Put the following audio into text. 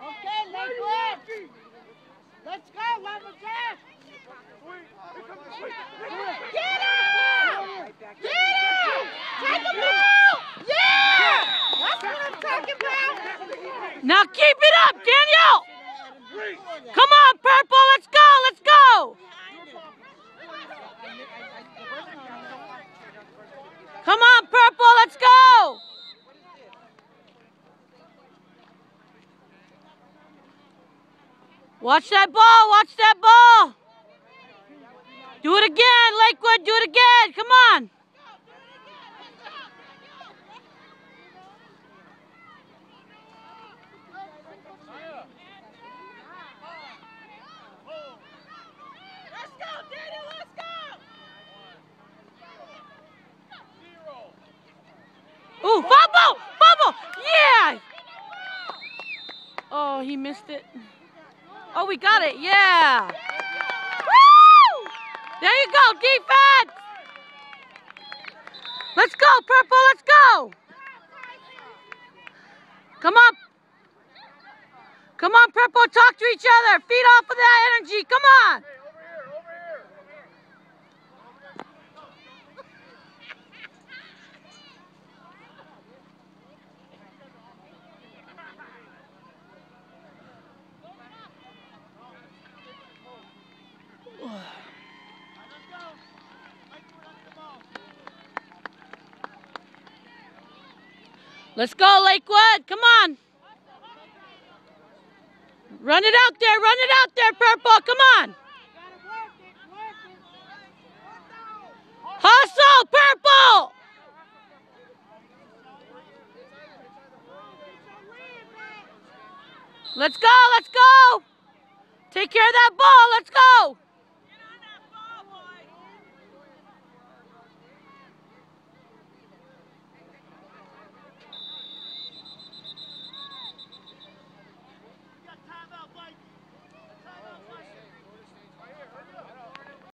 Okay, Lakewood. Let's go, Level Jack. Get out! Get out! Take him out! Yeah! That's what I'm talking about. Now keep it up, Daniel! Come on, Purple, let's go, let's go! Come on, Purple, let's go! Watch that ball, watch that ball! Do it again, Lakewood, do it again, come on! Let's go, Daniel, let's go! Ooh, fumble! Fumble! Yeah! Oh, he missed it. Oh, we got it, yeah! Woo! There you go, defense! Let's go, Purple, let's go! Come on. Come on, Purple, talk to each other. Feed off of that energy, come on! Let's go, Lakewood. Come on. Run it out there, Purple. Come on. Hustle, Purple. Let's go, let's go. Take care of that ball. Let's go.